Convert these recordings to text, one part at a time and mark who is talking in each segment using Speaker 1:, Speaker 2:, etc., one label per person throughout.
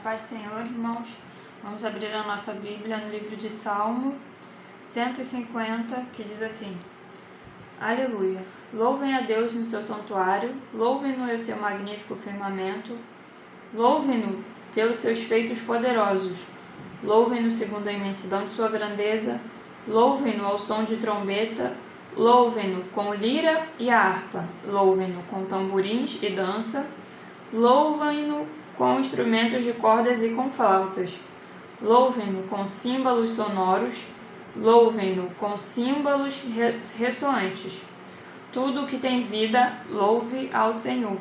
Speaker 1: paz do Senhor, irmãos. Vamos abrir a nossa Bíblia no livro de Salmo 150, que diz assim: Aleluia! Louvem a Deus no seu santuário, louvem-no em seu magnífico firmamento, louvem-no pelos seus feitos poderosos, louvem-no segundo a imensidão de sua grandeza, louvem-no ao som de trombeta, louvem-no com lira e harpa, louvem-no com tamborins e dança, louvem-no com instrumentos de cordas e com flautas, louvem-no com símbolos sonoros, louvem-no com símbolos ressoantes. Tudo o que tem vida, louve ao Senhor.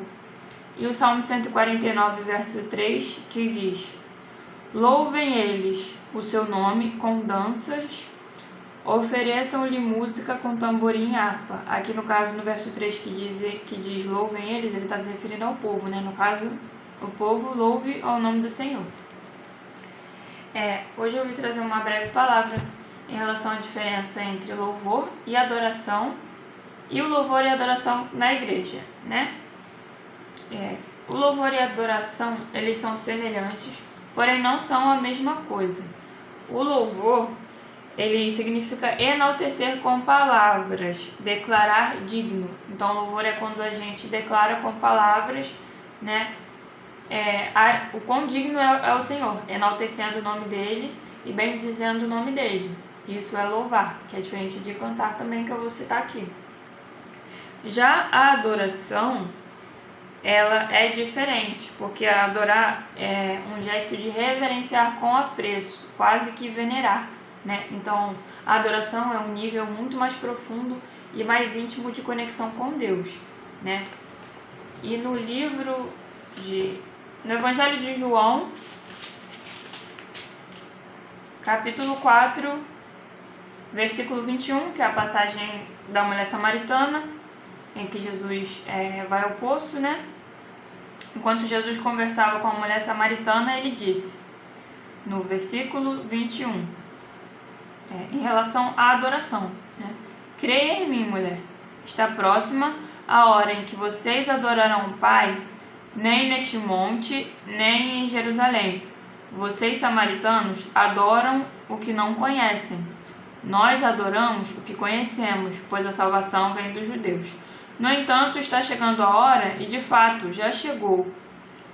Speaker 1: E o Salmo 149, verso 3, que diz: Louvem eles o seu nome com danças, ofereçam-lhe música com tamborim e harpa. Aqui no caso, no verso 3 que diz louvem eles, ele está se referindo ao povo, né? No caso, o povo louve ao nome do Senhor. Hoje eu vim trazer uma breve palavra em relação à diferença entre louvor e adoração, e o louvor e a adoração na igreja, né? O louvor e a adoração, eles são semelhantes, porém não são a mesma coisa. O louvor, ele significa enaltecer com palavras, declarar digno. Então, louvor é quando a gente declara com palavras, né, o quão digno é o Senhor, enaltecendo o nome dele e bendizendo o nome dele. Isso é louvar, que é diferente de cantar também, que eu vou citar aqui. Já a adoração, ela é diferente, porque adorar é um gesto de reverenciar com apreço, quase que venerar, né? Então, a adoração é um nível muito mais profundo e mais íntimo de conexão com Deus, né? E no Evangelho de João, capítulo 4, versículo 21, que é a passagem da mulher samaritana, em que Jesus vai ao poço, né? Enquanto Jesus conversava com a mulher samaritana, ele disse, no versículo 21, em relação à adoração, né? Creia em mim, mulher, está próxima a hora em que vocês adorarão o Pai, nem neste monte, nem em Jerusalém. Vocês, samaritanos, adoram o que não conhecem. Nós adoramos o que conhecemos, pois a salvação vem dos judeus. No entanto, está chegando a hora, e de fato já chegou,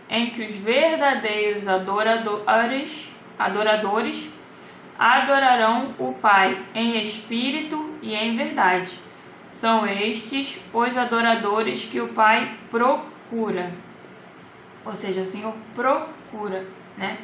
Speaker 1: em que os verdadeiros adoradores adorarão o Pai em espírito e em verdade. São estes os adoradores que o Pai procura. Ou seja, o Senhor procura, né?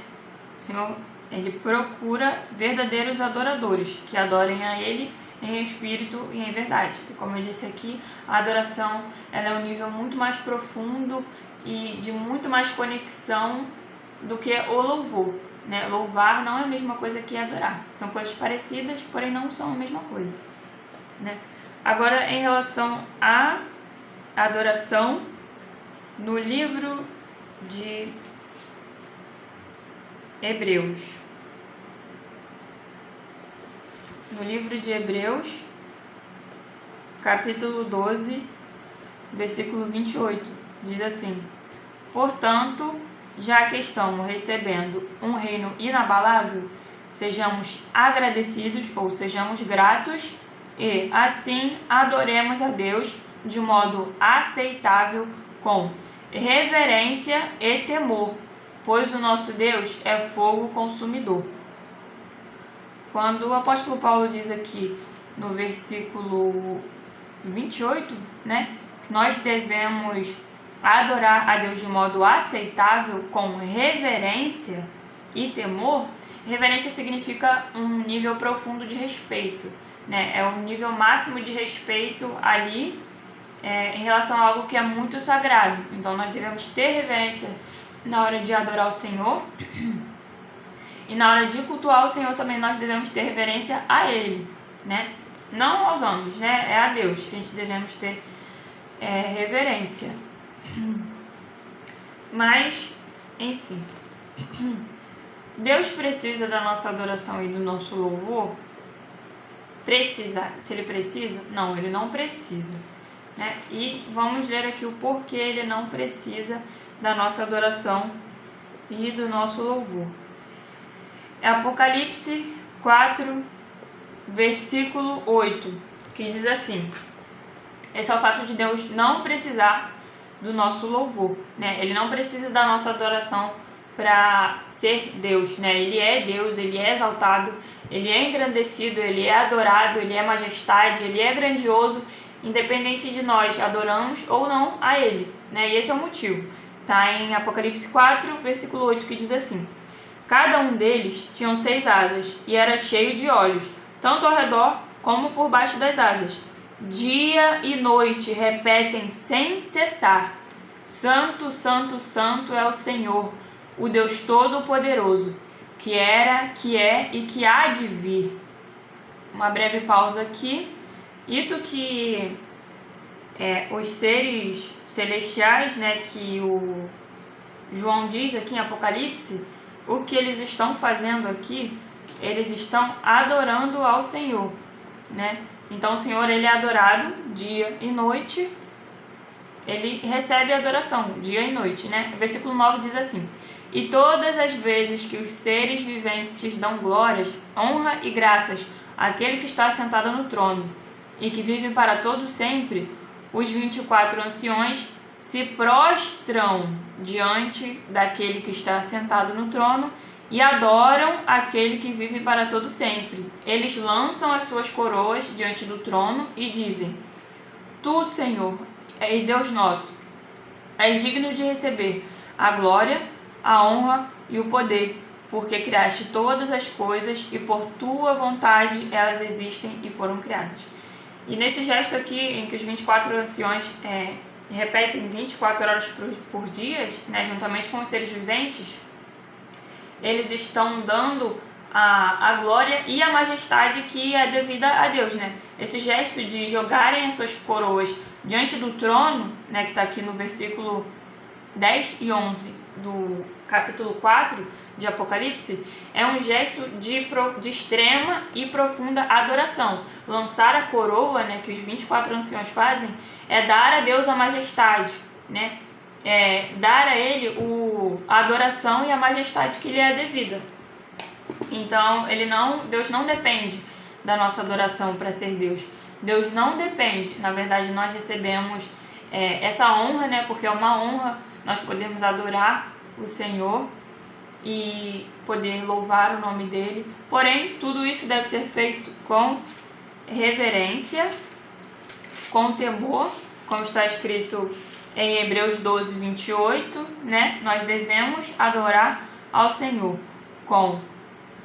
Speaker 1: O Senhor, ele procura verdadeiros adoradores que adorem a Ele em espírito e em verdade. E como eu disse aqui, a adoração, ela é um nível muito mais profundo e de muito mais conexão do que o louvor, né? Louvar não é a mesma coisa que adorar. São coisas parecidas, porém não são a mesma coisa, né? Agora, em relação à adoração, no livro de Hebreus. No livro de Hebreus, capítulo 12, versículo 28, diz assim: Portanto, já que estamos recebendo um reino inabalável, sejamos agradecidos ou sejamos gratos e, assim, adoremos a Deus de modo aceitável, com reverência e temor, pois o nosso Deus é fogo consumidor. Quando o apóstolo Paulo diz aqui no versículo 28, né, que nós devemos adorar a Deus de modo aceitável, com reverência e temor, reverência significa um nível profundo de respeito, né? É um nível máximo de respeito ali em relação a algo que é muito sagrado. Então nós devemos ter reverência na hora de adorar o Senhor, e na hora de cultuar o Senhor também nós devemos ter reverência a Ele, né? Não aos homens, né? É a Deus que a gente devemos ter reverência. Mas, enfim, Deus precisa da nossa adoração e do nosso louvor? Se Ele precisa? Não, Ele não precisa, né? E vamos ler aqui o porquê Ele não precisa da nossa adoração e do nosso louvor. Apocalipse 4, versículo 8, que diz assim: esse é o fato de Deus não precisar do nosso louvor, né? Ele não precisa da nossa adoração para ser Deus, né? Ele é Deus, ele é exaltado, ele é engrandecido, ele é adorado, ele é majestade, ele é grandioso, independente de nós adoramos ou não a ele, né? E esse é o motivo. Tá em Apocalipse 4, versículo 8, que diz assim: cada um deles tinha 6 asas e era cheio de olhos, tanto ao redor como por baixo das asas. Dia e noite repetem sem cessar: Santo, Santo, Santo é o Senhor, o Deus Todo-Poderoso, que era, que é e que há de vir. Uma breve pausa aqui. Isso que os seres celestiais, né, que o João diz aqui em Apocalipse, o que eles estão fazendo aqui, eles estão adorando ao Senhor, né? Então o Senhor, ele é adorado dia e noite, ele recebe adoração dia e noite, né? O versículo 9 diz assim: e todas as vezes que os seres viventes dão glórias, honra e graças àquele que está sentado no trono e que vive para todo sempre, os 24 anciões se prostram diante daquele que está sentado no trono e adoram aquele que vive para todo sempre. Eles lançam as suas coroas diante do trono e dizem: Tu, Senhor, e Deus nosso, és digno de receber a glória, a honra e o poder, porque criaste todas as coisas e por tua vontade elas existem e foram criadas. E nesse gesto aqui, em que os 24 anciões repetem 24 horas por dia, né, juntamente com os seres viventes, eles estão dando a glória e a majestade que é devida a Deus, né? Esse gesto de jogarem as suas coroas diante do trono, né, que está aqui no versículo 10 e 11 do capítulo 4 de Apocalipse, é um gesto de extrema e profunda adoração. Lançar a coroa, né, que os 24 anciões fazem, é dar a Deus a majestade, né? Dar a ele a adoração e a majestade que lhe é devida. Então, Deus não depende da nossa adoração para ser Deus. Deus não depende. Na verdade, nós recebemos essa honra, né? Porque é uma honra nós podermos adorar o Senhor e poder louvar o nome dele. Porém, tudo isso deve ser feito com reverência, com temor, como está escrito em Hebreus 12, 28, né? Nós devemos adorar ao Senhor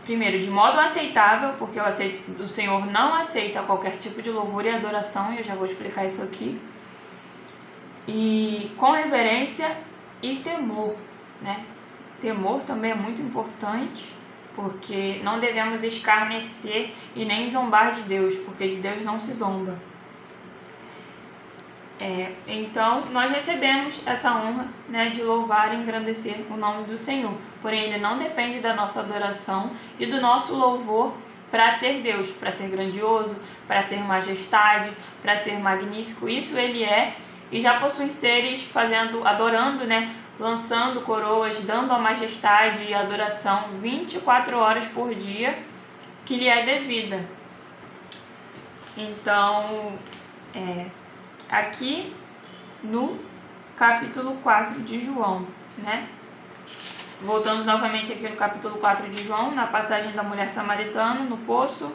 Speaker 1: primeiro, de modo aceitável, porque o Senhor não aceita qualquer tipo de louvor e adoração, e eu já vou explicar isso aqui. E com reverência e temor, né? Temor também é muito importante, porque não devemos escarnecer e nem zombar de Deus, porque de Deus não se zomba. Então, nós recebemos essa honra, né, de louvar e engrandecer o nome do Senhor. Porém, ele não depende da nossa adoração e do nosso louvor para ser Deus, para ser grandioso, para ser majestade, para ser magnífico. Isso ele é, e já possui seres adorando, né, lançando coroas, dando a majestade e adoração 24 horas por dia, que lhe é devida. Então, aqui no capítulo 4 de João, né? Voltando novamente aqui no capítulo 4 de João, na passagem da mulher samaritana no poço,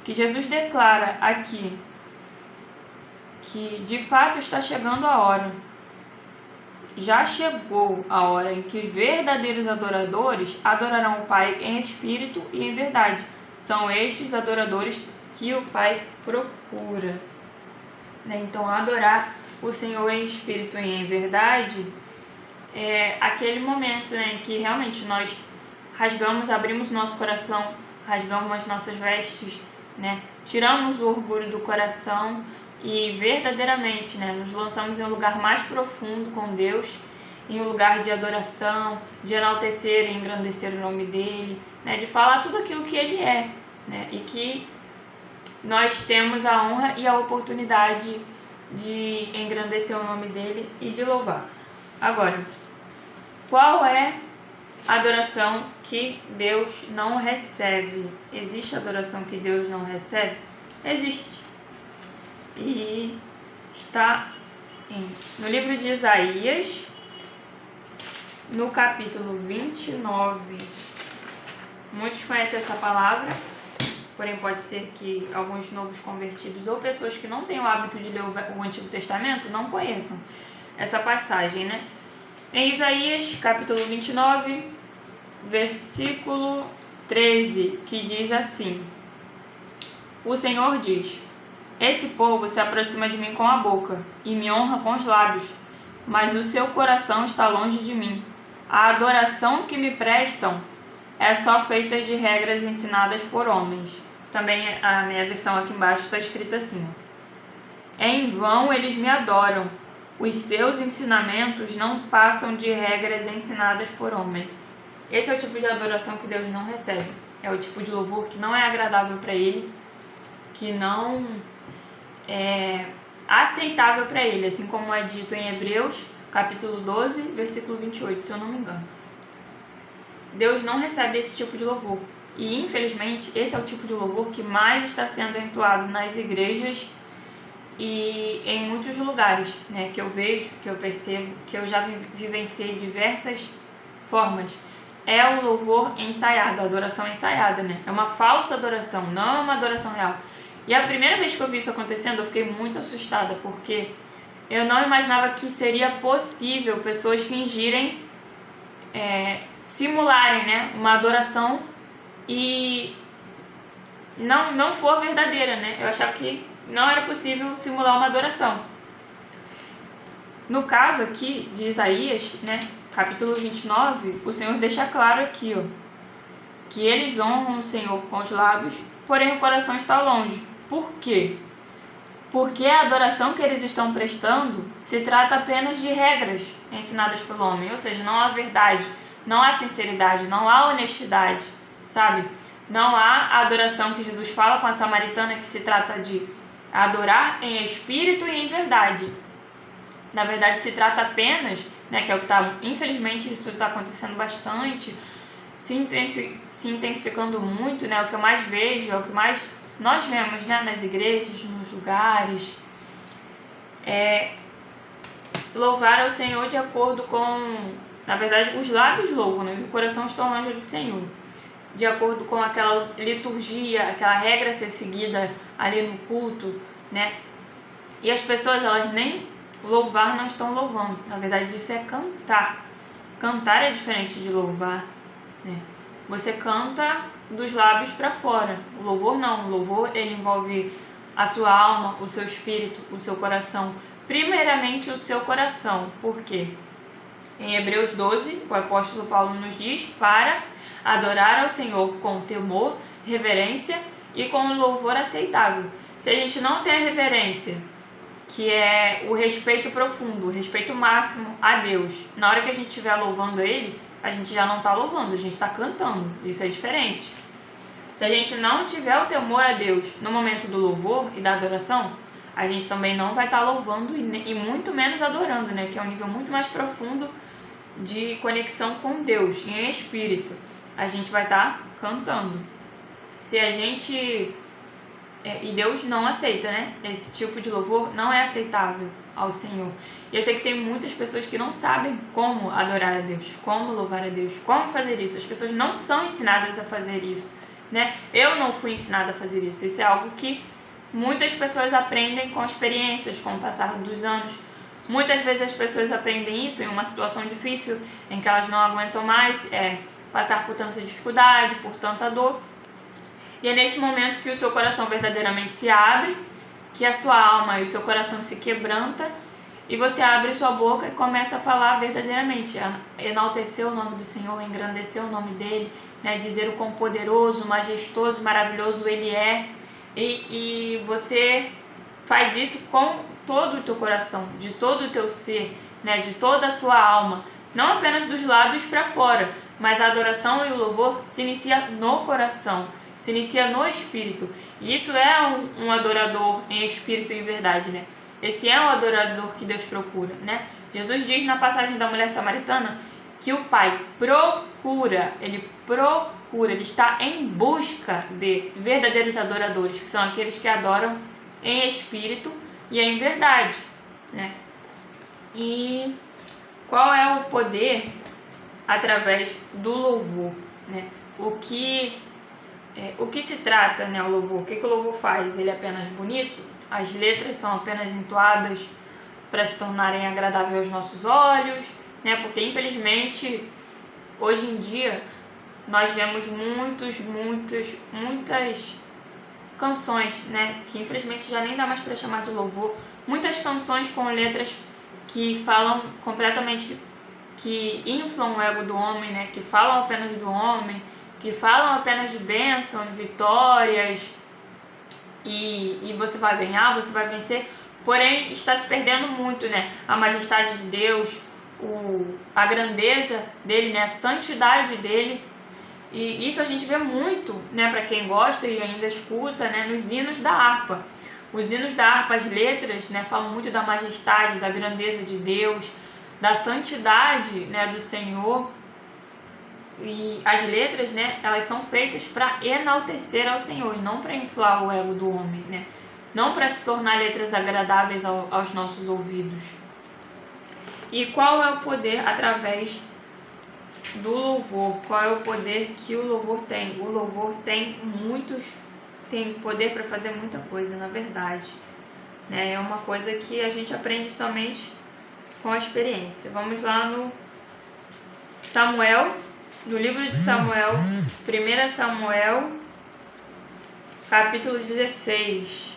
Speaker 1: que Jesus declara aqui que de fato está chegando a hora. Já chegou a hora em que os verdadeiros adoradores adorarão o Pai em espírito e em verdade. São estes adoradores que o Pai procura. Então, adorar o Senhor em espírito e em verdade é aquele momento, né, em que realmente nós abrimos nosso coração, rasgamos as nossas vestes, né, tiramos o orgulho do coração e verdadeiramente, né, nos lançamos em um lugar mais profundo com Deus, em um lugar de adoração, de enaltecer e engrandecer o nome dele, né, de falar tudo aquilo que ele é, né, e que nós temos a honra e a oportunidade de engrandecer o nome dele e de louvar. Agora, qual é adoração que Deus não recebe. Existe adoração que Deus não recebe? Existe. E está no livro de Isaías, no capítulo 29. Muitos conhecem essa palavra, porém pode ser que alguns novos convertidos ou pessoas que não têm o hábito de ler o Antigo Testamento não conheçam essa passagem, né? Em Isaías, capítulo 29, versículo 13, que diz assim: O Senhor diz: Esse povo se aproxima de mim com a boca e me honra com os lábios, mas o seu coração está longe de mim. A adoração que me prestam é só feita de regras ensinadas por homens. Também a minha versão aqui embaixo está escrita assim: Em vão eles me adoram. Os seus ensinamentos não passam de regras ensinadas por homem. Esse é o tipo de adoração que Deus não recebe. É o tipo de louvor que não é agradável para Ele, que não é aceitável para Ele, assim como é dito em Hebreus, capítulo 12, versículo 28, se eu não me engano. Deus não recebe esse tipo de louvor. E, infelizmente, esse é o tipo de louvor que mais está sendo entoado nas igrejas e em muitos lugares, né, que eu vejo, que eu percebo, que eu já vivenciei diversas formas. É o louvor ensaiado, a adoração ensaiada, né? É uma falsa adoração, não é uma adoração real. E a primeira vez que eu vi isso acontecendo, eu fiquei muito assustada, porque eu não imaginava que seria possível pessoas fingirem, simularem, né, uma adoração e não for verdadeira, né? Eu achava que não era possível simular uma adoração. No caso aqui de Isaías, né, capítulo 29, o Senhor deixa claro aqui, que eles honram o Senhor com os lábios, porém o coração está longe. Por quê? Porque a adoração que eles estão prestando se trata apenas de regras ensinadas pelo homem, ou seja, não há verdade, não há sinceridade, não há honestidade, sabe? Não há a adoração que Jesus fala com a samaritana, que se trata de adorar em espírito e em verdade. Na verdade, se trata apenas, né, que é o que está, infelizmente, isso está acontecendo bastante, se intensificando muito, né, o que eu mais vejo, é o que mais nós vemos, né, nas igrejas, nos lugares, é louvar ao Senhor de acordo com, na verdade, os lábios louvam, né, o coração está longe do Senhor, de acordo com aquela liturgia, aquela regra a ser seguida ali no culto, né, e as pessoas, elas nem louvar não estão louvando, na verdade isso é cantar. Cantar é diferente de louvar, né? Você canta dos lábios para fora, o louvor não, o louvor ele envolve a sua alma, o seu espírito, o seu coração, primeiramente o seu coração. Por quê? Em Hebreus 12, o apóstolo Paulo nos diz para adorar ao Senhor com temor, reverência e com louvor aceitável. Se a gente não tem a reverência, que é o respeito profundo, o respeito máximo a Deus, na hora que a gente estiver louvando Ele, a gente já não está louvando, a gente está cantando, isso é diferente. Se a gente não tiver o temor a Deus no momento do louvor e da adoração, a gente também não vai estar louvando e muito menos adorando, né? Que é um nível muito mais profundo de conexão com Deus, em espírito. A gente vai estar cantando. Se a gente... e Deus não aceita, né? Esse tipo de louvor não é aceitável ao Senhor. E eu sei que tem muitas pessoas que não sabem como adorar a Deus, como louvar a Deus, como fazer isso. As pessoas não são ensinadas a fazer isso, né? Eu não fui ensinada a fazer isso. Isso é algo que muitas pessoas aprendem com experiências, com o passar dos anos. Muitas vezes as pessoas aprendem isso em uma situação difícil, em que elas não aguentam mais passar por tanta dificuldade, por tanta dor. E é nesse momento que o seu coração verdadeiramente se abre, que a sua alma e o seu coração se quebranta, e você abre sua boca e começa a falar verdadeiramente, a enaltecer o nome do Senhor, engrandecer o nome dele, né, dizer o quão poderoso, majestoso, maravilhoso ele é, e você faz isso com todo o teu coração, de todo o teu ser, né, de toda a tua alma, não apenas dos lábios para fora, mas a adoração e o louvor se inicia no coração, se inicia no espírito. E isso é um adorador em espírito e em verdade, né? Esse é o adorador que Deus procura, né? Jesus diz na passagem da mulher samaritana que o Pai procura, ele está em busca de verdadeiros adoradores, que são aqueles que adoram em espírito e em verdade, né? E qual é o poder através do louvor, né? O que se trata, né, o louvor? O que o louvor faz? Ele é apenas bonito? As letras são apenas entoadas para se tornarem agradáveis aos nossos olhos, né? Porque infelizmente hoje em dia nós vemos muitas canções, né, que infelizmente já nem dá mais para chamar de louvor, muitas canções com letras que falam completamente, que inflam o ego do homem, né, que falam apenas do homem, que falam apenas de bênçãos, vitórias, e você vai ganhar, você vai vencer, porém está se perdendo muito, né, a majestade de Deus, a grandeza dele, né, a santidade dele. E isso a gente vê muito, né, para quem gosta e ainda escuta, né, nos hinos da harpa. Os hinos da harpa, as letras, né, falam muito da majestade, da grandeza de Deus, da santidade, né, do Senhor. E as letras, né, elas são feitas para enaltecer ao Senhor e não para inflar o ego do homem, né? Não para se tornar letras agradáveis aos nossos ouvidos. E qual é o poder através do louvor? Qual é o poder que o louvor tem? O louvor tem poder para fazer muita coisa, na verdade, né? É uma coisa que a gente aprende somente com a experiência. Vamos lá no Samuel, no livro de Samuel, 1 Samuel, capítulo 16,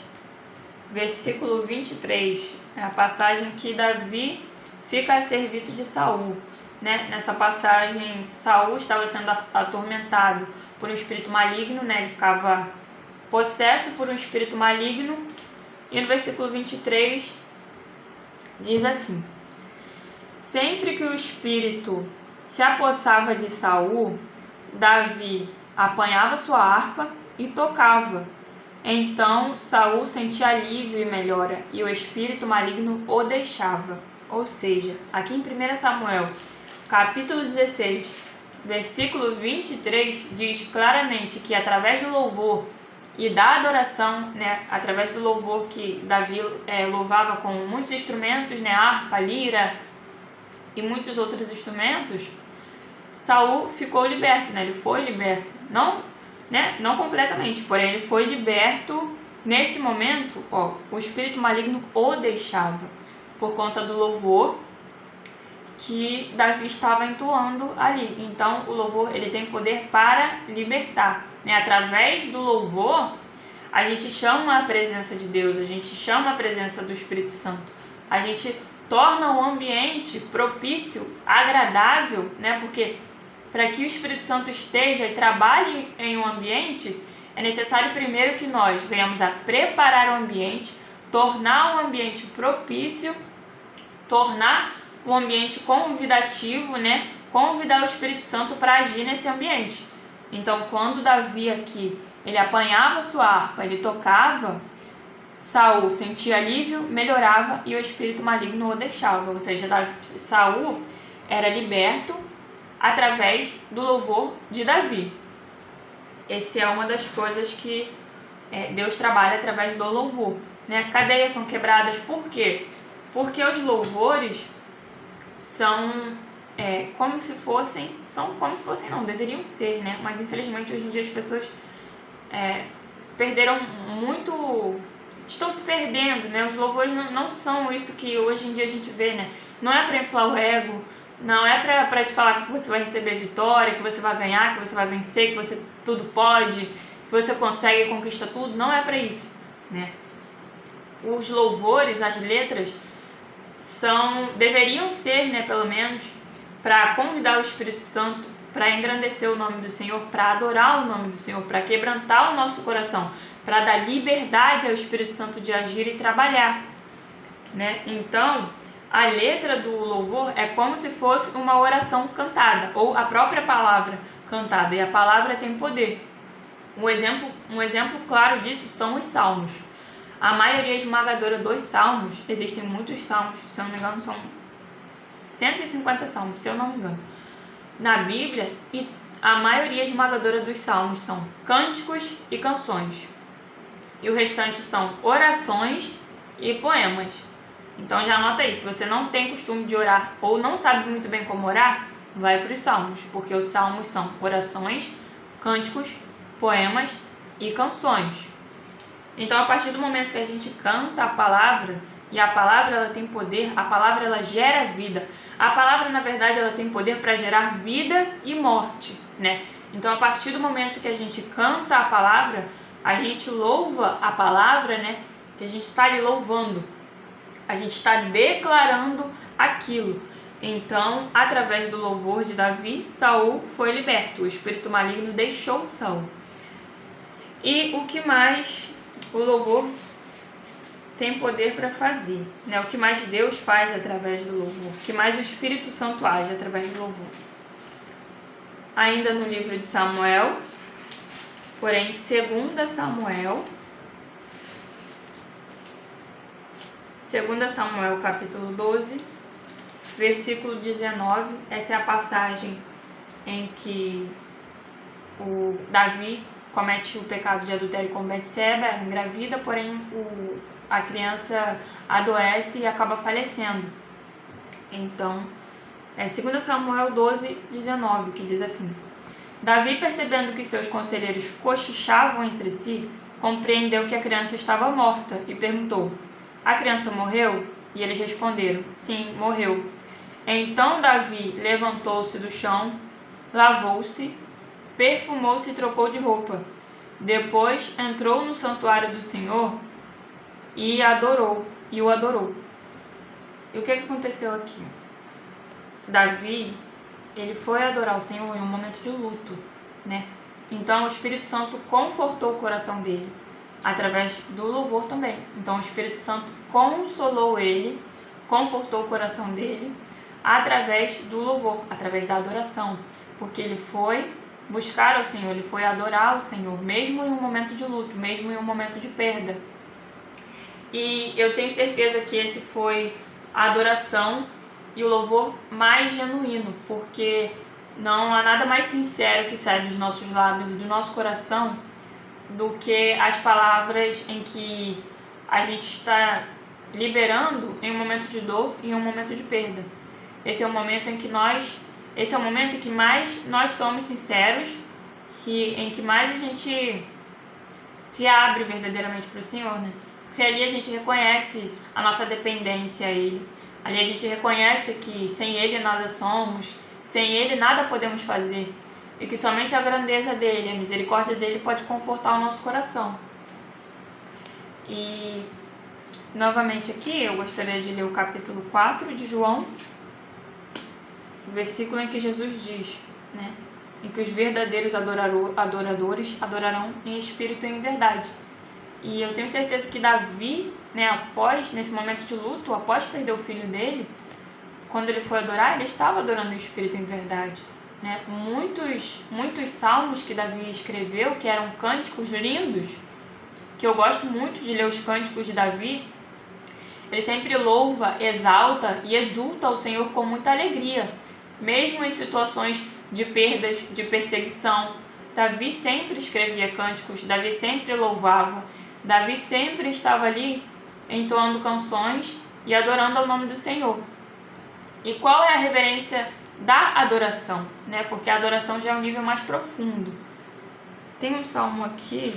Speaker 1: versículo 23, é a passagem que Davi fica a serviço de Saul. Né? Nessa passagem, Saul estava sendo atormentado por um espírito maligno, né? Ele ficava possesso por um espírito maligno, e no versículo 23 diz assim: sempre que o espírito se apossava de Saul, Davi apanhava sua harpa e tocava. Então Saul sentia alívio e melhora, e o espírito maligno o deixava. Ou seja, aqui em 1 Samuel, capítulo 16, versículo 23, diz claramente que através do louvor e da adoração, né, através do louvor que Davi louvava com muitos instrumentos, né, harpa, lira e muitos outros instrumentos, Saul ficou liberto, né, ele foi liberto, não completamente, porém ele foi liberto. Nesse momento, o espírito maligno o deixava, por conta do louvor que Davi estava entoando ali. Então o louvor, ele tem poder para libertar, né? Através do louvor a gente chama a presença de Deus, a gente chama a presença do Espírito Santo, a gente torna o ambiente propício, agradável, né? Porque para que o Espírito Santo esteja e trabalhe em um ambiente, é necessário primeiro que nós venhamos a preparar o ambiente, tornar o ambiente propício, tornar o ambiente convidativo, né? Convidar o Espírito Santo para agir nesse ambiente. Então, quando Davi aqui, ele apanhava sua harpa, ele tocava, Saul sentia alívio, melhorava e o espírito maligno o deixava. Ou seja, Saul era liberto através do louvor de Davi. Essa é uma das coisas que Deus trabalha através do louvor, né? Cadeias são quebradas, por quê? Porque os louvores são como se fossem, não, deveriam ser, né? Mas infelizmente hoje em dia as pessoas perderam muito, estão se perdendo, né? Os louvores não são isso que hoje em dia a gente vê, né? Não é para inflar o ego, não é para te falar que você vai receber vitória, que você vai ganhar, que você vai vencer, que você tudo pode, que você consegue e conquista tudo. Não é para isso, né? Os louvores, as letras deveriam ser, né, pelo menos, para convidar o Espírito Santo, para engrandecer o nome do Senhor, para adorar o nome do Senhor, para quebrantar o nosso coração, para dar liberdade ao Espírito Santo de agir e trabalhar, né? Então, a letra do louvor é como se fosse uma oração cantada, ou a própria palavra cantada, e a palavra tem poder. Um exemplo claro disso são os salmos. A maioria esmagadora dos salmos, existem muitos salmos, se eu não me engano são 150 salmos, se eu não me engano. na Bíblia, e a maioria esmagadora dos salmos são cânticos e canções. E o restante são orações e poemas. Então já anota aí, se você não tem costume de orar ou não sabe muito bem como orar, vai para os salmos, porque os salmos são orações, cânticos, poemas e canções. Então, a partir do momento que a gente canta a palavra, e a palavra ela tem poder, a palavra ela gera vida. A palavra, na verdade, ela tem poder para gerar vida e morte, né? Então, a partir do momento que a gente canta a palavra, a gente louva a palavra, né? Que a gente está ali louvando, a gente está declarando aquilo. Então, através do louvor de Davi, Saul foi liberto, o espírito maligno deixou Saul. E o que mais o louvor tem poder para fazer, né? O que mais Deus faz através do louvor, o que mais o Espírito Santo age através do louvor. Ainda no livro de Samuel, porém 2 Samuel, 2 Samuel capítulo 12, versículo 19, essa é a passagem em que o Davi comete o pecado de adultério com Betseba, ela engravida, porém a criança adoece e acaba falecendo. Então, é 2 Samuel 12, 19, que diz assim: Davi, percebendo que seus conselheiros cochichavam entre si, compreendeu que a criança estava morta e perguntou: a criança morreu? E eles responderam: sim, morreu. Então Davi levantou-se do chão, lavou-se, perfumou-se e trocou de roupa. Depois entrou no santuário do Senhor e o adorou. E o que aconteceu aqui? Davi, ele foi adorar o Senhor em um momento de luto, né? Então o Espírito Santo confortou o coração dele através do louvor também. Então o Espírito Santo consolou ele, confortou o coração dele através do louvor, através da adoração, porque ele foi buscar ao Senhor, ele foi adorar ao Senhor, mesmo em um momento de luto, mesmo em um momento de perda. E eu tenho certeza que esse foi a adoração e o louvor mais genuíno, porque não há nada mais sincero que sai dos nossos lábios e do nosso coração do que as palavras em que a gente está liberando em um momento de dor e em um momento de perda. Esse é o momento em que mais nós somos sinceros, em que mais a gente se abre verdadeiramente para o Senhor, né? Porque ali a gente reconhece a nossa dependência a Ele. Ali a gente reconhece que sem Ele nada somos, sem Ele nada podemos fazer. E que somente a grandeza dEle, a misericórdia dEle pode confortar o nosso coração. E, novamente aqui, eu gostaria de ler o capítulo 4 de João, o versículo em que Jesus diz, né? Em que os verdadeiros adoradores adorarão em espírito e em verdade. E eu tenho certeza que Davi, né, nesse momento de luto, após perder o filho dele, quando ele foi adorar, ele estava adorando em espírito e em verdade, né? Muitos salmos que Davi escreveu, que eram cânticos lindos, que eu gosto muito de ler os cânticos de Davi, ele sempre louva, exalta e exulta ao Senhor com muita alegria, mesmo em situações de perdas, de perseguição. Davi sempre escrevia cânticos, Davi sempre louvava, Davi sempre estava ali entoando canções e adorando ao nome do Senhor. E qual é a reverência da adoração, né? Porque a adoração já é um nível mais profundo. Tem um salmo aqui,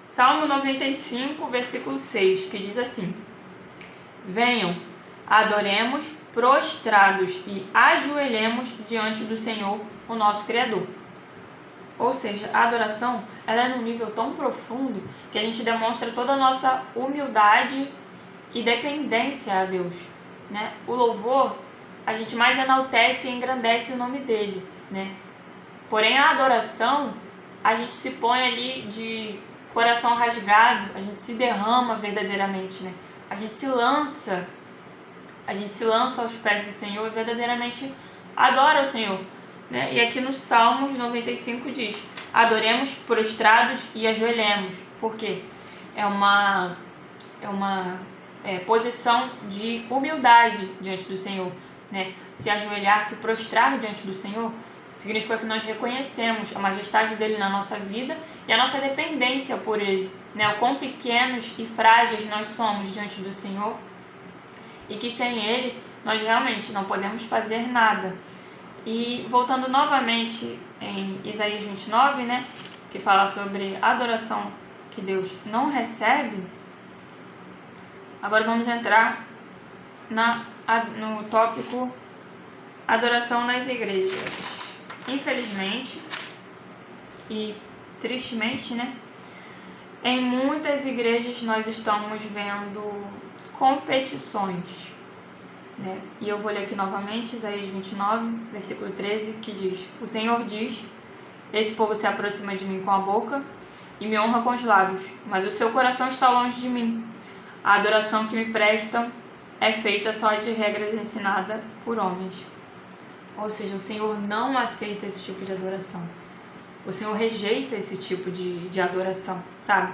Speaker 1: Salmo 95, versículo 6, que diz assim: venham, adoremos prostrados e ajoelhemos diante do Senhor, o nosso Criador. Ou seja, a adoração ela é num nível tão profundo que a gente demonstra toda a nossa humildade e dependência a Deus, né? O louvor, a gente mais enaltece e engrandece o nome dele, né? Porém, a adoração, a gente se põe ali de coração rasgado, a gente se derrama verdadeiramente, né? A gente se lança aos pés do Senhor e verdadeiramente adora o Senhor, né? E aqui no Salmos 95 diz: adoremos prostrados e ajoelhemos. Por quê? É uma posição de humildade diante do Senhor, né? Se ajoelhar, se prostrar diante do Senhor, significa que nós reconhecemos a majestade dele na nossa vida e a nossa dependência por ele, né? O quão pequenos e frágeis nós somos diante do Senhor e que sem ele nós realmente não podemos fazer nada. E voltando novamente em Isaías 29, né? Que fala sobre a adoração que Deus não recebe. Agora vamos entrar no tópico adoração nas igrejas. Infelizmente e tristemente, né? Em muitas igrejas nós estamos vendo competições, né? E eu vou ler aqui novamente Isaías 29, versículo 13, que diz: O Senhor diz: Esse povo se aproxima de mim com a boca e me honra com os lábios, mas o seu coração está longe de mim. A adoração que me prestam é feita só de regras ensinadas por homens. Ou seja, o Senhor não aceita esse tipo de adoração. O Senhor rejeita esse tipo de adoração, sabe?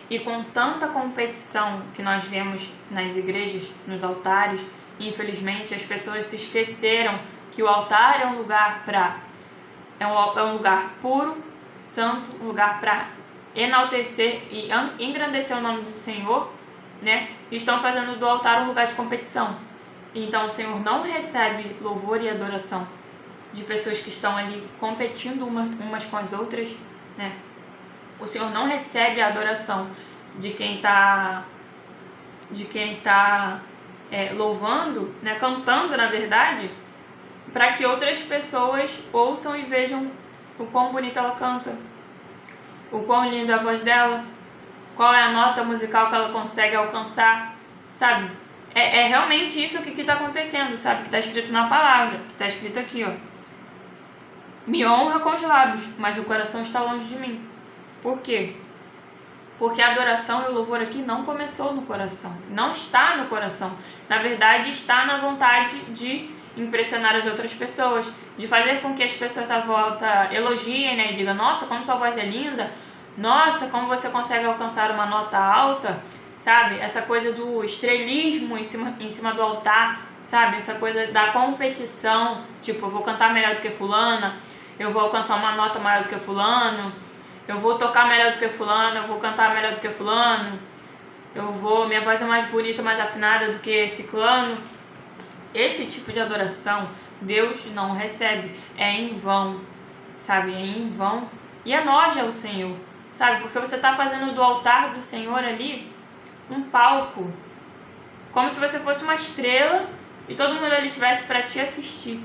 Speaker 1: E com tanta competição que nós vemos nas igrejas, nos altares, infelizmente as pessoas se esqueceram que o altar é um lugar é um lugar puro, santo, um lugar para enaltecer e engrandecer o nome do Senhor, né? E estão fazendo do altar um lugar de competição. Então o Senhor não recebe louvor e adoração de pessoas que estão ali competindo umas com as outras, né? O Senhor não recebe a adoração de quem está louvando, né? Cantando, na verdade, para que outras pessoas ouçam e vejam o quão bonita ela canta, o quão linda é a voz dela, qual é a nota musical que ela consegue alcançar, sabe? É realmente isso que está acontecendo, sabe? Que está escrito na palavra, que está escrito aqui, ó. Me honra com os lábios, mas o coração está longe de mim. Por quê? Porque a adoração e o louvor aqui não começou no coração, não está no coração. Na verdade, está na vontade de impressionar as outras pessoas, de fazer com que as pessoas à volta elogiem, né? E digam: nossa, como sua voz é linda, nossa, como você consegue alcançar uma nota alta, sabe? Essa coisa do estrelismo em cima do altar, sabe? Essa coisa da competição, tipo, eu vou cantar melhor do que fulana, eu vou alcançar uma nota maior do que fulano, eu vou tocar melhor do que fulano, eu vou cantar melhor do que fulano, minha voz é mais bonita, mais afinada do que ciclano. Esse tipo de adoração Deus não recebe, é em vão, sabe? É em vão e enoja o Senhor, sabe? Porque você está fazendo do altar do Senhor ali um palco, como se você fosse uma estrela e todo mundo ali estivesse para te assistir.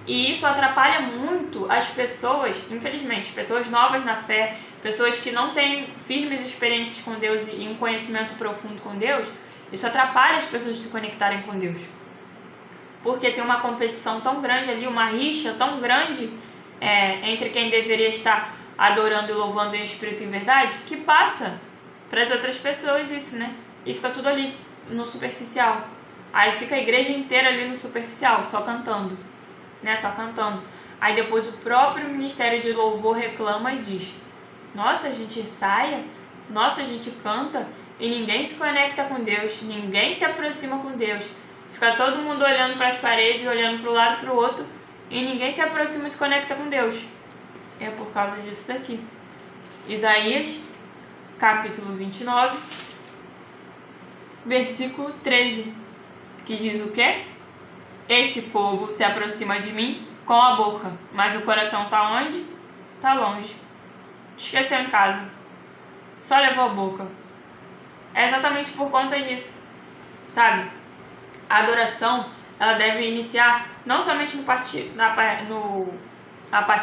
Speaker 1: E isso atrapalha muito as pessoas, infelizmente, pessoas novas na fé, pessoas que não têm firmes experiências com Deus e um conhecimento profundo com Deus. Isso atrapalha as pessoas de se conectarem com Deus. Porque tem uma competição tão grande ali, uma rixa tão grande entre quem deveria estar adorando e louvando em espírito e em verdade, que passa para as outras pessoas isso, né? E fica tudo ali no superficial. Aí fica a igreja inteira ali no superficial, só cantando, né? Só cantando. Aí depois o próprio Ministério de Louvor reclama e diz: nossa, a gente ensaia, nossa, a gente canta e ninguém se conecta com Deus, ninguém se aproxima com Deus. Fica todo mundo olhando para as paredes, olhando para um lado e para o outro, e ninguém se aproxima e se conecta com Deus. É por causa disso daqui. Isaías, capítulo 29, versículo 13, que diz o quê? Esse povo se aproxima de mim com a boca, mas o coração está onde? Está longe. Esqueceu em casa. Só levou a boca. É exatamente por conta disso, sabe? A adoração, ela deve iniciar não somente a partir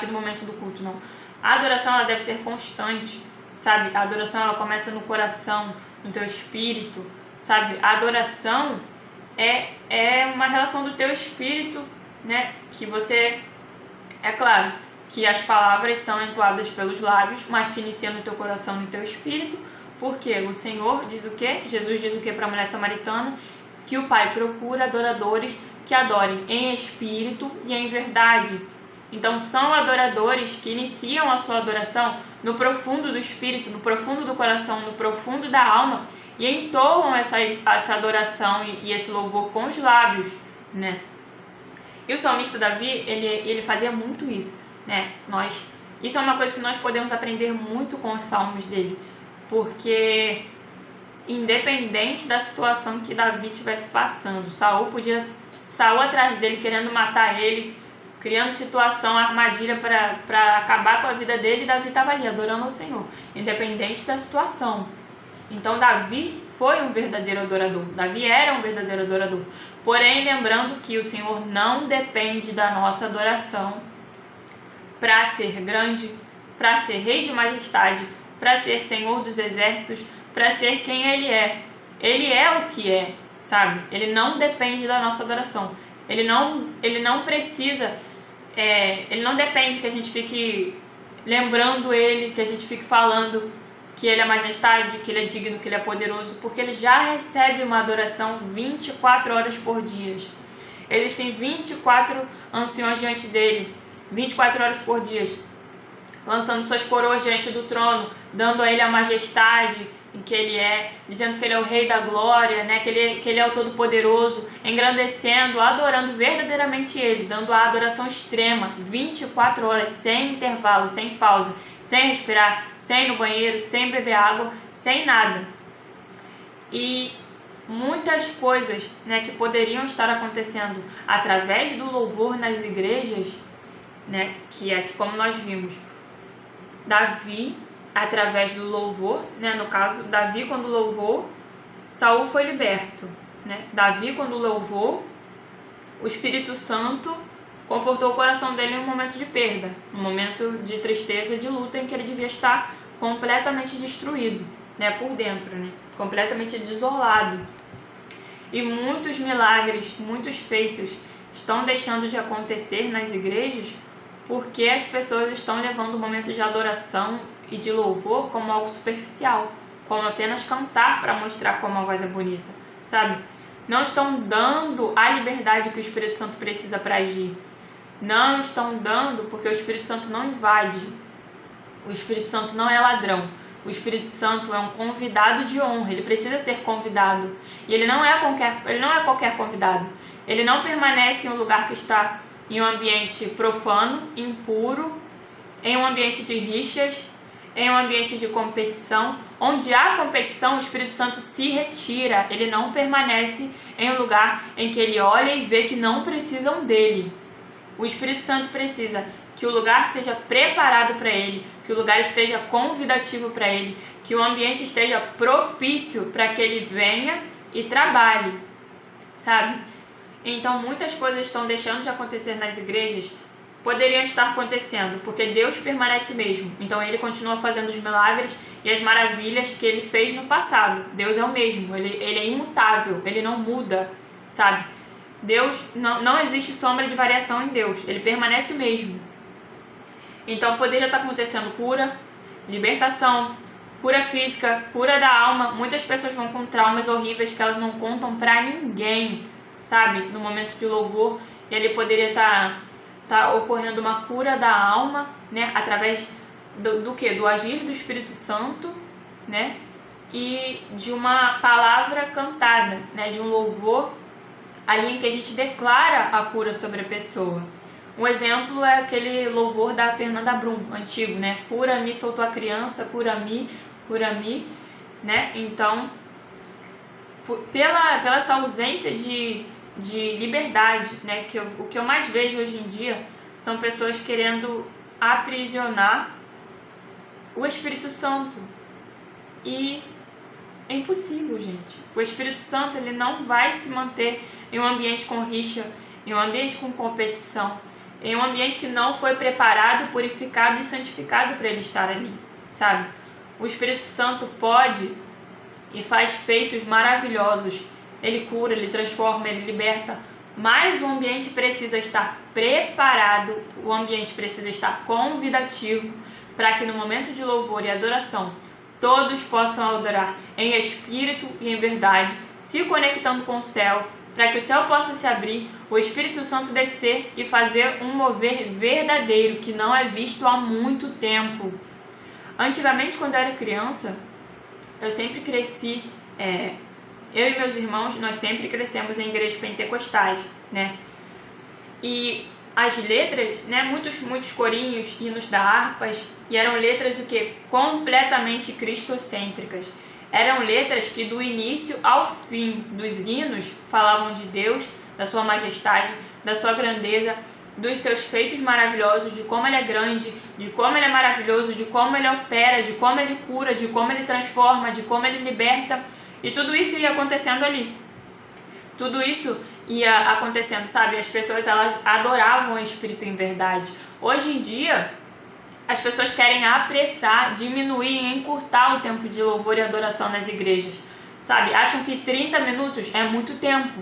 Speaker 1: do momento do culto, não. A adoração, ela deve ser constante, sabe? A adoração, ela começa no coração, no teu espírito, sabe? A adoração é uma relação do teu espírito, né? Que você, é claro, que as palavras são entoadas pelos lábios, mas que inicia no teu coração, no teu espírito, porque o Senhor diz o quê? Jesus diz o quê para a mulher samaritana? Que o Pai procura adoradores que adorem em espírito e em verdade. Então são adoradores que iniciam a sua adoração no profundo do espírito, no profundo do coração, no profundo da alma, e entoam essa adoração e esse louvor com os lábios, né? E o salmista Davi, ele fazia muito isso, né? Isso é uma coisa que nós podemos aprender muito com os salmos dele, porque independente da situação que Davi estivesse passando, Saul atrás dele querendo matar ele, criando situação, armadilha para acabar com a vida dele, e Davi estava ali adorando ao Senhor, independente da situação. Então Davi foi um verdadeiro adorador, Davi era um verdadeiro adorador. Porém, lembrando que o Senhor não depende da nossa adoração para ser grande, para ser rei de majestade, para ser Senhor dos exércitos, para ser quem Ele é. Ele é o que é, sabe? Ele não depende da nossa adoração. Ele não precisa, ele não depende que a gente fique lembrando Ele, que a gente fique falando que Ele é majestade, que Ele é digno, que Ele é poderoso, porque Ele já recebe uma adoração 24 horas por dia. Existem 24 anciões diante dEle, 24 horas por dia, lançando suas coroas diante do trono, dando a Ele a majestade em que Ele é, dizendo que Ele é o Rei da Glória, né? que ele é o Todo-Poderoso, engrandecendo, adorando verdadeiramente Ele, dando a adoração extrema, 24 horas, sem intervalo, sem pausa, sem respirar, sem ir no banheiro, sem beber água, sem nada. E muitas coisas, né, que poderiam estar acontecendo através do louvor nas igrejas, né, que é como nós vimos, Davi, através do louvor, né, no caso, Davi quando louvou, Saul foi liberto, né? Davi quando louvou, o Espírito Santo confortou o coração dele em um momento de perda, um momento de tristeza, de luta, em que ele devia estar completamente destruído, né, por dentro, né, completamente desolado. E muitos milagres, muitos feitos estão deixando de acontecer nas igrejas porque as pessoas estão levando o momento de adoração e de louvor como algo superficial, como apenas cantar para mostrar como a voz é bonita, sabe? Não estão dando a liberdade que o Espírito Santo precisa para agir. Não estão dando porque o Espírito Santo não invade. O Espírito Santo não é ladrão. O Espírito Santo é um convidado de honra. Ele precisa ser convidado. E ele não é qualquer convidado. Ele não permanece em um lugar que está em um ambiente profano, impuro, em um ambiente de rixas, em um ambiente de competição. Onde há competição, o Espírito Santo se retira. Ele não permanece em um lugar em que ele olha e vê que não precisam dele. O Espírito Santo precisa que o lugar seja preparado para ele, que o lugar esteja convidativo para ele, que o ambiente esteja propício para que ele venha e trabalhe, sabe? Então muitas coisas estão deixando de acontecer nas igrejas, poderiam estar acontecendo, porque Deus permanece mesmo. Então ele continua fazendo os milagres e as maravilhas que ele fez no passado. Deus é o mesmo, ele é imutável, ele não muda, sabe? Deus, não existe sombra de variação em Deus, ele permanece o mesmo. Então poderia estar acontecendo cura, libertação, cura física, cura da alma. Muitas pessoas vão com traumas horríveis que elas não contam pra ninguém, sabe? No momento de louvor, e ali poderia estar ocorrendo uma cura da alma, né? Através do quê? Do agir do Espírito Santo, né? E de uma palavra cantada, né? De um louvor ali em que a gente declara a cura sobre a pessoa. Um exemplo é aquele louvor da Fernanda Brum, antigo, né? Cura-me, sou tua criança, cura-me, né? Então, pela essa ausência de liberdade, né? O que eu mais vejo hoje em dia são pessoas querendo aprisionar o Espírito Santo. E é impossível, gente. O Espírito Santo, ele não vai se manter em um ambiente com rixa, em um ambiente com competição, em um ambiente que não foi preparado, purificado e santificado para ele estar ali, sabe? O Espírito Santo pode e faz feitos maravilhosos. Ele cura, ele transforma, ele liberta, mas o ambiente precisa estar preparado, o ambiente precisa estar convidativo para que no momento de louvor e adoração todos possam adorar em espírito e em verdade, se conectando com o céu, para que o céu possa se abrir, o Espírito Santo descer e fazer um mover verdadeiro que não é visto há muito tempo. Antigamente, quando eu era criança, eu sempre cresci, eu e meus irmãos, nós sempre crescemos em igrejas pentecostais, né? E as letras, né, muitos corinhos, hinos da harpas, e eram letras o quê? Completamente cristocêntricas. Eram letras que do início ao fim dos hinos falavam de Deus, da sua majestade, da sua grandeza, dos seus feitos maravilhosos, de como ele é grande, de como ele é maravilhoso, de como ele opera, de como ele cura, de como ele transforma, de como ele liberta. E tudo isso ia acontecendo ali. Tudo isso ia acontecendo, sabe? As pessoas, elas adoravam o Espírito em verdade. Hoje em dia, as pessoas querem apressar, diminuir e encurtar o tempo de louvor e adoração nas igrejas, sabe? Acham que 30 minutos é muito tempo,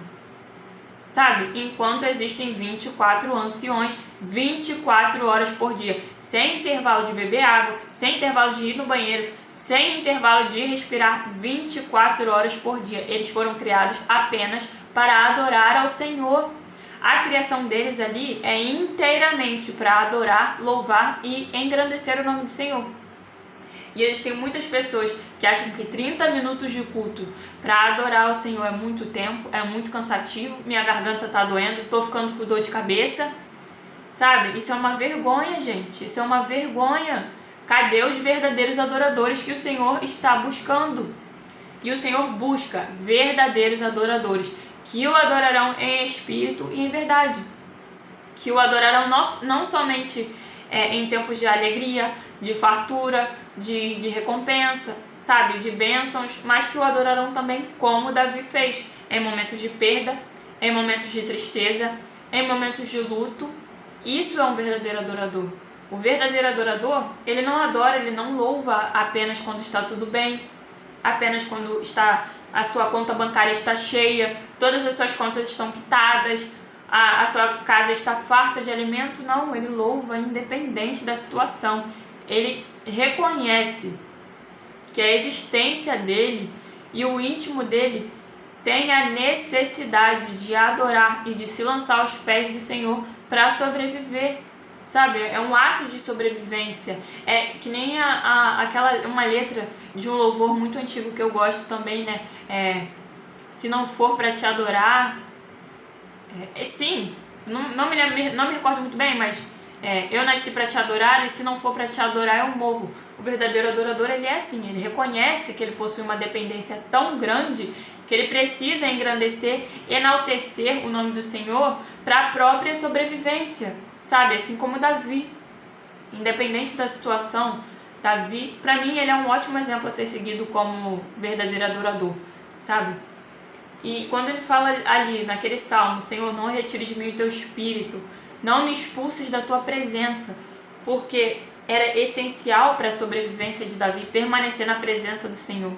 Speaker 1: sabe? Enquanto existem 24 anciões, 24 horas por dia, sem intervalo de beber água, sem intervalo de ir no banheiro, sem intervalo de respirar, 24 horas por dia. Eles foram criados apenas para adorar ao Senhor. A criação deles ali é inteiramente para adorar, louvar e engrandecer o nome do Senhor. E existem muitas pessoas que acham que 30 minutos de culto para adorar o Senhor é muito tempo, é muito cansativo, minha garganta tá doendo, tô ficando com dor de cabeça, sabe? Isso é uma vergonha, gente, isso é uma vergonha. Cadê os verdadeiros adoradores que o Senhor está buscando? E o Senhor busca verdadeiros adoradores, que o adorarão em espírito e em verdade, que o adorarão não somente em tempos de alegria, de fartura, de recompensa, sabe, de bênçãos, mas que o adorarão também como Davi fez, em momentos de perda, em momentos de tristeza, em momentos de luto. Isso é um verdadeiro adorador. O verdadeiro adorador, ele não adora, ele não louva apenas quando está tudo bem, apenas quando a sua conta bancária está cheia, todas as suas contas estão quitadas, a sua casa está farta de alimento. Não, ele louva independente da situação. Ele reconhece que a existência dele e o íntimo dele tem a necessidade de adorar e de se lançar aos pés do Senhor para sobreviver, sabe? É um ato de sobrevivência. É que nem uma letra de um louvor muito antigo que eu gosto também, né? Se não for para te adorar, sim, não me recordo muito bem, mas eu nasci para te adorar, e se não for para te adorar eu morro. O verdadeiro adorador, ele é assim, ele reconhece que ele possui uma dependência tão grande que ele precisa engrandecer, enaltecer o nome do Senhor para a própria sobrevivência, sabe? Assim como Davi, independente da situação, Davi, para mim, ele é um ótimo exemplo a ser seguido como verdadeiro adorador, sabe? E quando ele fala ali naquele salmo, Senhor, não retire de mim o teu espírito, não me expulses da tua presença, porque era essencial para a sobrevivência de Davi permanecer na presença do Senhor,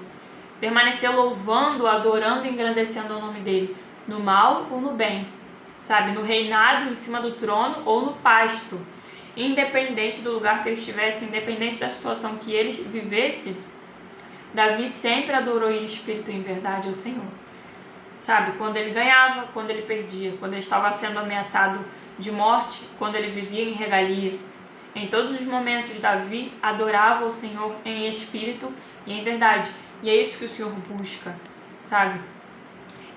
Speaker 1: permanecer louvando, adorando e engrandecendo o nome dele, no mal ou no bem, sabe? No reinado, em cima do trono ou no pasto, independente do lugar que ele estivesse, independente da situação que ele vivesse, Davi sempre adorou em espírito e em verdade ao Senhor. Sabe, quando ele ganhava, quando ele perdia, quando ele estava sendo ameaçado de morte, quando ele vivia em regalia. Em todos os momentos, Davi adorava o Senhor em espírito e em verdade. E é isso que o Senhor busca, sabe?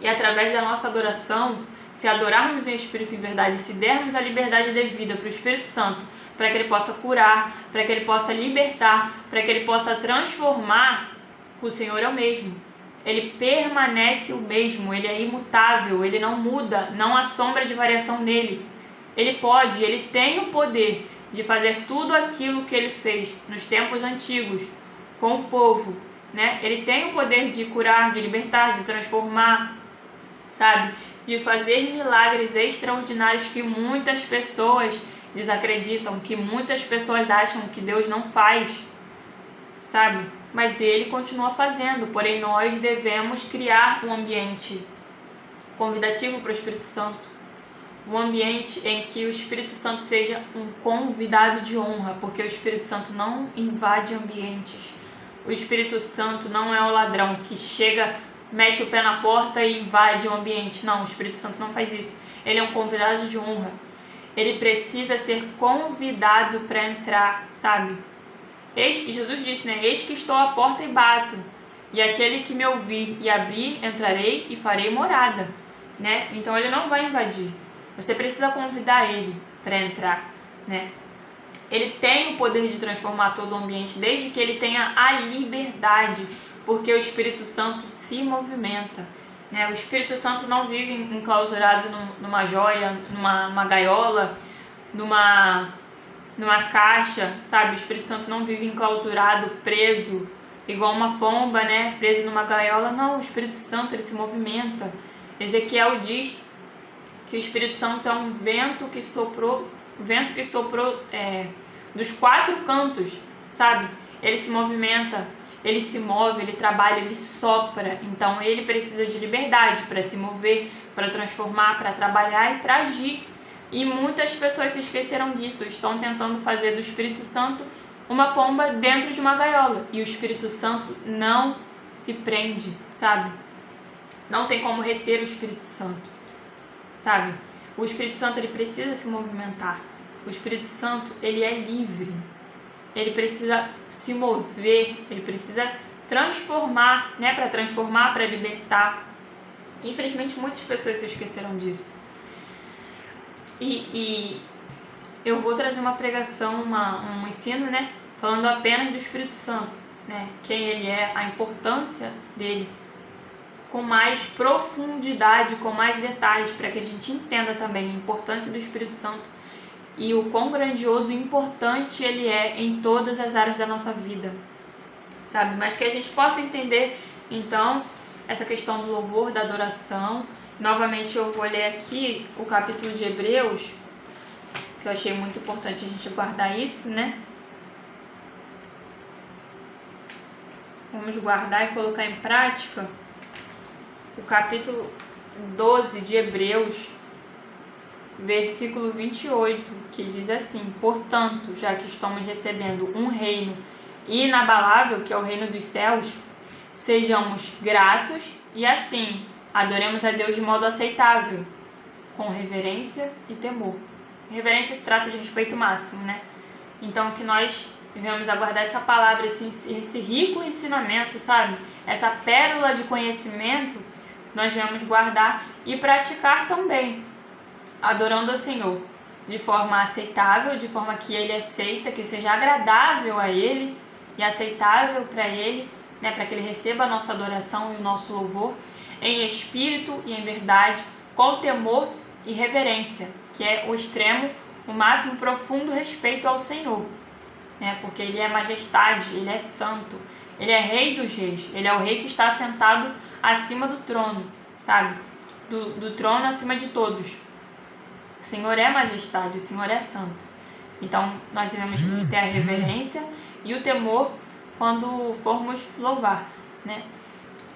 Speaker 1: E através da nossa adoração, se adorarmos em espírito e em verdade, se dermos a liberdade devida para o Espírito Santo, para que ele possa curar, para que ele possa libertar, para que ele possa transformar, o Senhor é o mesmo. Ele permanece o mesmo, ele é imutável, ele não muda, não há sombra de variação nele. Ele tem o poder de fazer tudo aquilo que ele fez nos tempos antigos com o povo, né? Ele tem o poder de curar, de libertar, de transformar, sabe? De fazer milagres extraordinários que muitas pessoas desacreditam, que muitas pessoas acham que Deus não faz, sabe? Mas ele continua fazendo, porém nós devemos criar um ambiente convidativo para o Espírito Santo, um ambiente em que o Espírito Santo seja um convidado de honra, porque o Espírito Santo não invade ambientes. O Espírito Santo não é o ladrão que chega mete o pé na porta e invade o ambiente. Não, o Espírito Santo não faz isso. Ele é um convidado de honra. Ele precisa ser convidado para entrar, sabe? Eis que Jesus disse, né? Eis que estou à porta e bato. E aquele que me ouvir e abrir, entrarei e farei morada, né? Então ele não vai invadir. Você precisa convidar ele para entrar, né? Ele tem o poder de transformar todo o ambiente, desde que ele tenha a liberdade, porque o Espírito Santo se movimenta, né? O Espírito Santo não vive enclausurado numa joia, numa gaiola, numa caixa, sabe? O Espírito Santo não vive enclausurado, preso, igual uma pomba, né? Presa numa gaiola. Não, o Espírito Santo, ele se movimenta. Ezequiel diz que o Espírito Santo é um vento que soprou dos 4 cantos, sabe? Ele se movimenta, ele se move, ele trabalha, ele sopra. Então ele precisa de liberdade para se mover, para transformar, para trabalhar e para agir. E muitas pessoas se esqueceram disso, estão tentando fazer do Espírito Santo uma pomba dentro de uma gaiola. E o Espírito Santo não se prende, sabe? Não tem como reter o Espírito Santo, sabe? O Espírito Santo, ele precisa se movimentar. O Espírito Santo, ele é livre. Ele precisa se mover, ele precisa transformar, né? Para transformar, para libertar. Infelizmente, muitas pessoas se esqueceram disso. E eu vou trazer uma pregação, um ensino, né? Falando apenas do Espírito Santo, né? Quem ele é, a importância dele, com mais profundidade, com mais detalhes, para que a gente entenda também a importância do Espírito Santo e o quão grandioso e importante ele é em todas as áreas da nossa vida, sabe? Mas que a gente possa entender, então, essa questão do louvor, da adoração. Novamente eu vou ler aqui o capítulo de Hebreus, que eu achei muito importante a gente guardar isso, né? Vamos guardar e colocar em prática o capítulo 12 de Hebreus, versículo 28, que diz assim: portanto, já que estamos recebendo um reino inabalável, que é o reino dos céus, sejamos gratos e assim adoremos a Deus de modo aceitável, com reverência e temor. Reverência se trata de respeito máximo, né? Então que nós devemos aguardar essa palavra, esse rico ensinamento, sabe? Essa pérola de conhecimento, nós devemos guardar e praticar também, adorando ao Senhor de forma aceitável, de forma que Ele aceita, que seja agradável a Ele e aceitável para Ele, né? Para que Ele receba a nossa adoração e o nosso louvor em espírito e em verdade, com temor e reverência, que é o extremo, o máximo profundo respeito ao Senhor, né? Porque Ele é majestade, Ele é santo, Ele é Rei dos reis, Ele é o Rei que está sentado acima do trono, sabe? Do trono acima de todos. O Senhor é majestade, o Senhor é santo. Então nós devemos ter a reverência e o temor quando formos louvar, né?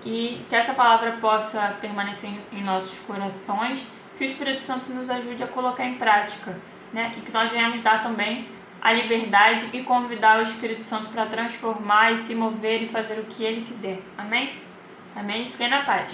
Speaker 1: E que essa palavra possa permanecer em nossos corações, que o Espírito Santo nos ajude a colocar em prática, né? E que nós venhamos dar também a liberdade e convidar o Espírito Santo para transformar e se mover e fazer o que Ele quiser. Amém? Amém? Fiquem na paz.